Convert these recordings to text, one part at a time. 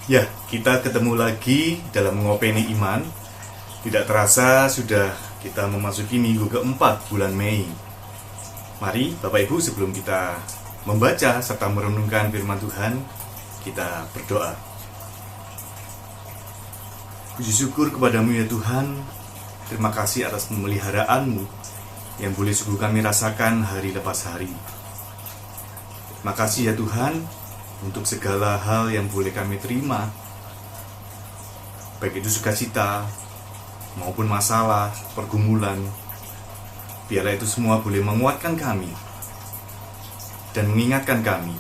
Ya, kita ketemu lagi dalam Ngopeni Iman. Tidak terasa sudah kita memasuki minggu keempat bulan Mei. Mari Bapak Ibu, sebelum kita membaca serta merenungkan firman Tuhan, kita berdoa. Puji syukur kepadamu ya Tuhan. Terima kasih atas pemeliharaanmu yang boleh sungguh kami rasakan hari lepas hari. Terima kasih ya Tuhan untuk segala hal yang boleh kami terima, baik itu sukacita maupun masalah, pergumulan. Biarlah itu semua boleh menguatkan kami dan mengingatkan kami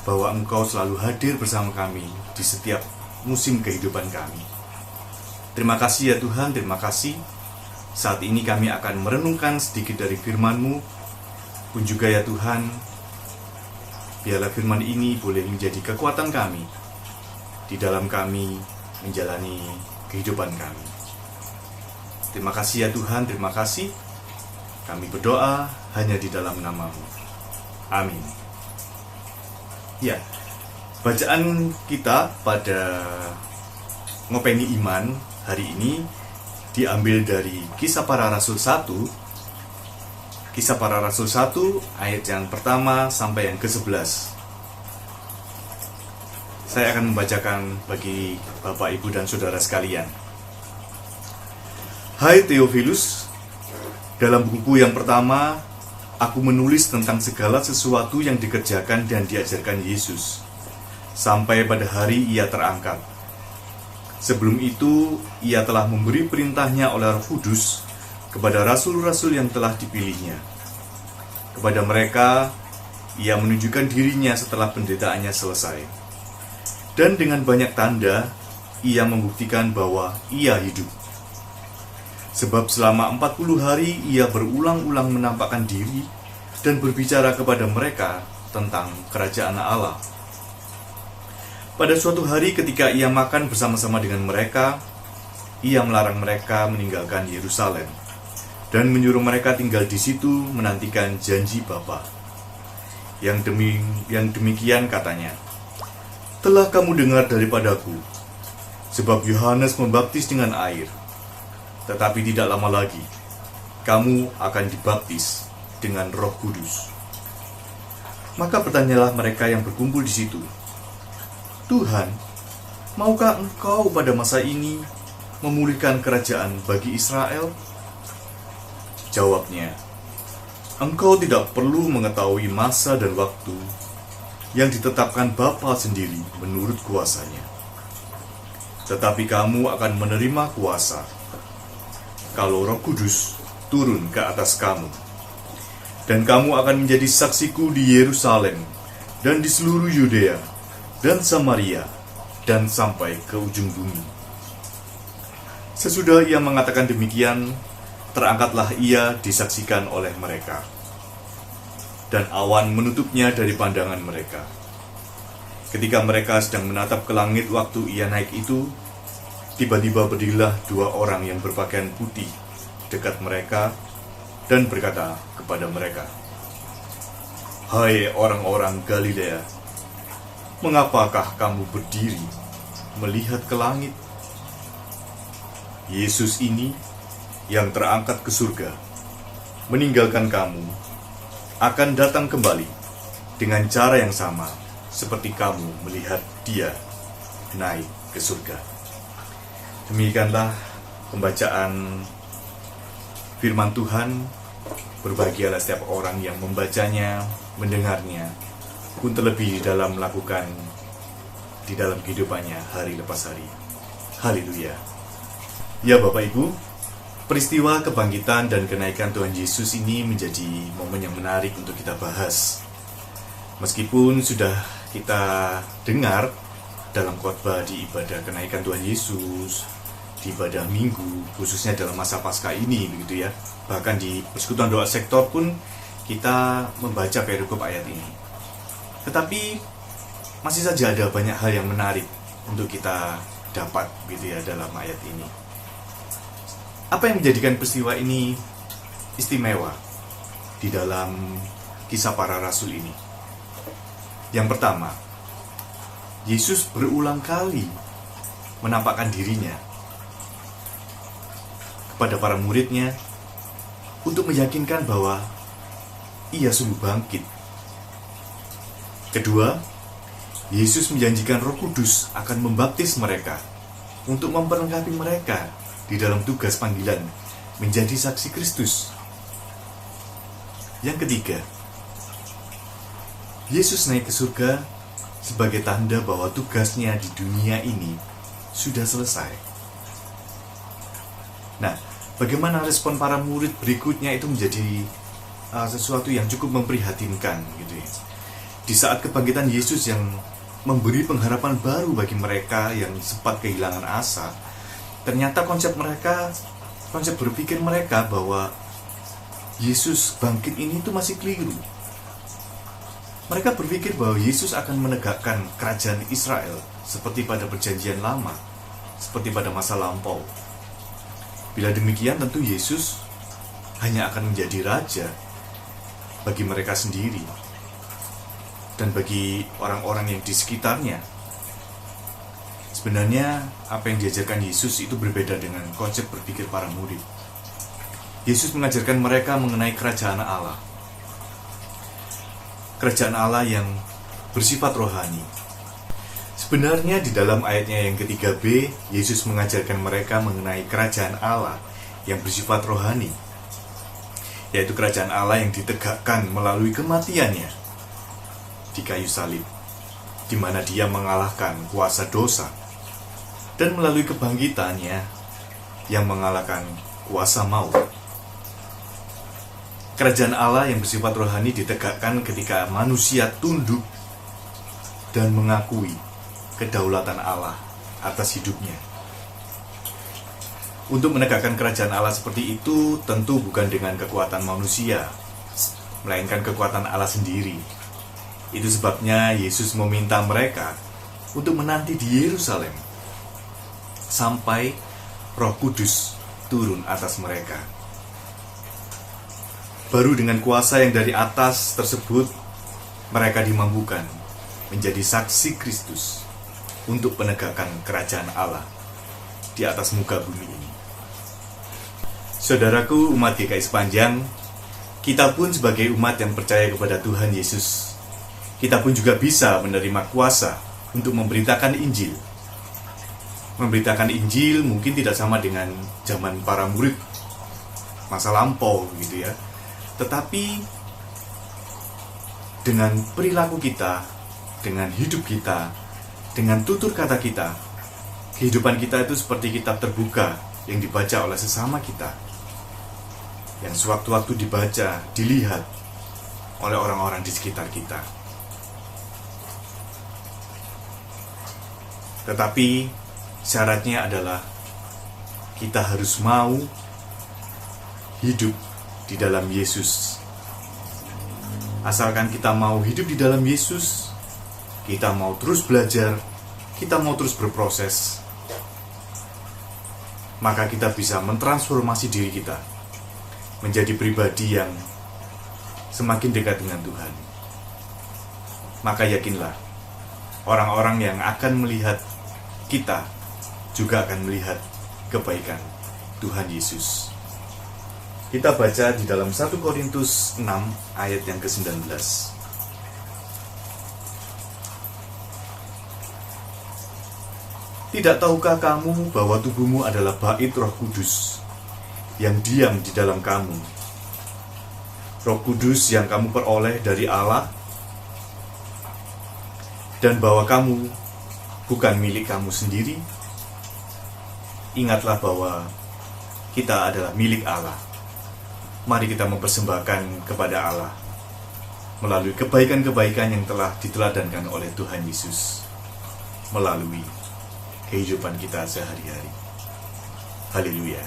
bahwa Engkau selalu hadir bersama kami di setiap musim kehidupan kami. Terima kasih ya Tuhan, terima kasih. Saat ini kami akan merenungkan sedikit dari firman-Mu, pun juga ya Tuhan, biarlah firman ini boleh menjadi kekuatan kami di dalam kami menjalani kehidupan kami. Terima kasih ya Tuhan, terima kasih. Kami berdoa hanya di dalam nama-Mu. Amin. Ya, bacaan kita pada Ngopeni Iman hari ini diambil dari Kisah Para Rasul 1. Kisah Para Rasul 1 ayat yang pertama sampai yang ke-11. Saya akan membacakan bagi Bapak, Ibu, dan Saudara sekalian. Hai Theophilus, dalam buku yang pertama, aku menulis tentang segala sesuatu yang dikerjakan dan diajarkan Yesus, sampai pada hari ia terangkat. Sebelum itu, ia telah memberi perintahnya oleh Roh Kudus kepada rasul-rasul yang telah dipilihnya. Kepada mereka, ia menunjukkan dirinya setelah penderitaannya selesai. Dan dengan banyak tanda, ia membuktikan bahwa ia hidup. Sebab selama 40 hari ia berulang-ulang menampakkan diri dan berbicara kepada mereka tentang kerajaan Allah. Pada suatu hari ketika ia makan bersama-sama dengan mereka, ia melarang mereka meninggalkan Yerusalem dan menyuruh mereka tinggal di situ menantikan janji Bapa. Yang demikian katanya, telah kamu dengar daripadaku, sebab Yohanes membaptis dengan air, tetapi tidak lama lagi, kamu akan dibaptis dengan Roh Kudus. Maka bertanyalah mereka yang berkumpul di situ, Tuhan, maukah Engkau pada masa ini memulihkan kerajaan bagi Israel? Jawabnya, engkau tidak perlu mengetahui masa dan waktu yang ditetapkan Bapa sendiri menurut kuasanya. Tetapi kamu akan menerima kuasa kalau Roh Kudus turun ke atas kamu. Dan kamu akan menjadi saksiku di Yerusalem dan di seluruh Yudea dan Samaria dan sampai ke ujung bumi. Sesudah ia mengatakan demikian, terangkatlah ia disaksikan oleh mereka, dan awan menutupnya dari pandangan mereka. Ketika mereka sedang menatap ke langit waktu ia naik itu, tiba-tiba berdirilah dua orang yang berpakaian putih dekat mereka dan berkata kepada mereka, Hai orang-orang Galilea, mengapakah kamu berdiri melihat ke langit? Yesus ini yang terangkat ke surga, meninggalkan kamu, akan datang kembali dengan cara yang sama seperti kamu melihat dia naik ke surga. Demikianlah pembacaan firman Tuhan. Berbahagialah setiap orang yang membacanya, mendengarnya, pun terlebih di dalam melakukan di dalam kehidupannya hari lepas hari. Haleluya. Ya Bapak Ibu, peristiwa kebangkitan dan kenaikan Tuhan Yesus ini menjadi momen yang menarik untuk kita bahas. Meskipun sudah kita dengar dalam khotbah di ibadah kenaikan Tuhan Yesus, di ibadah minggu, khususnya dalam masa Paskah ini, begitu ya. Bahkan di persekutuan doa sektor pun kita membaca perikop ayat ini. Tetapi masih saja ada banyak hal yang menarik untuk kita dapat, gitu ya, dalam ayat ini. Apa yang menjadikan peristiwa ini istimewa di dalam Kisah Para Rasul ini? Yang pertama, Yesus berulang kali menampakkan dirinya kepada para muridnya untuk meyakinkan bahwa ia sungguh bangkit. Kedua, Yesus menjanjikan Roh Kudus akan membaptis mereka untuk memperlengkapi mereka di dalam tugas panggilan menjadi saksi Kristus. Yang ketiga, Yesus naik ke surga sebagai tanda bahwa tugasnya di dunia ini sudah selesai. Nah, bagaimana respon para murid berikutnya itu menjadi sesuatu yang cukup memprihatinkan gitu ya. Di saat kebangkitan Yesus yang memberi pengharapan baru bagi mereka yang sempat kehilangan asa, ternyata konsep berpikir mereka bahwa Yesus bangkit ini itu masih keliru. Mereka berpikir bahwa Yesus akan menegakkan kerajaan Israel seperti pada perjanjian lama, seperti pada masa lampau. Bila demikian, tentu Yesus hanya akan menjadi raja bagi mereka sendiri dan bagi orang-orang yang di sekitarnya. Sebenarnya apa yang diajarkan Yesus itu berbeda dengan konsep berpikir para murid. Yesus mengajarkan mereka mengenai kerajaan Allah. Kerajaan Allah yang bersifat rohani. Sebenarnya di dalam ayatnya yang ketiga B, Yesus mengajarkan mereka mengenai kerajaan Allah yang bersifat rohani, yaitu kerajaan Allah yang ditegakkan melalui kematiannya di kayu salib, di mana dia mengalahkan kuasa dosa, dan melalui kebangkitannya yang mengalahkan kuasa maut. Kerajaan Allah yang bersifat rohani ditegakkan ketika manusia tunduk dan mengakui kedaulatan Allah atas hidupnya. Untuk menegakkan kerajaan Allah seperti itu tentu bukan dengan kekuatan manusia, melainkan kekuatan Allah sendiri. Itu sebabnya Yesus meminta mereka untuk menanti di Yerusalem sampai Roh Kudus turun atas mereka. Baru dengan kuasa yang dari atas tersebut, mereka dimampukan menjadi saksi Kristus untuk penegakan kerajaan Allah di atas muka bumi ini. Saudaraku, umat GKI sepanjang, kita pun sebagai umat yang percaya kepada Tuhan Yesus, kita pun juga bisa menerima kuasa untuk memberitakan Injil. Memberitakan Injil mungkin tidak sama dengan zaman para murid masa lampau gitu ya. Tetapi dengan perilaku kita, dengan hidup kita, dengan tutur kata kita, kehidupan kita itu seperti kitab terbuka yang dibaca oleh sesama kita, yang sewaktu-waktu dibaca, dilihat oleh orang-orang di sekitar kita. Tetapi syaratnya adalah kita harus mau hidup di dalam Yesus. Asalkan kita mau hidup di dalam Yesus, kita mau terus belajar, kita mau terus berproses, maka kita bisa mentransformasi diri kita menjadi pribadi yang semakin dekat dengan Tuhan. Maka yakinlah, orang-orang yang akan melihat kita juga akan melihat kebaikan Tuhan Yesus. Kita baca di dalam 1 Korintus 6 ayat yang ke-19. Tidak tahukah kamu bahwa tubuhmu adalah bait Roh Kudus yang diam di dalam kamu? Roh Kudus yang kamu peroleh dari Allah, dan bahwa kamu bukan milik kamu sendiri. Ingatlah bahwa kita adalah milik Allah. Mari kita mempersembahkan kepada Allah melalui kebaikan-kebaikan yang telah diteladankan oleh Tuhan Yesus melalui kehidupan kita sehari-hari. Haleluya.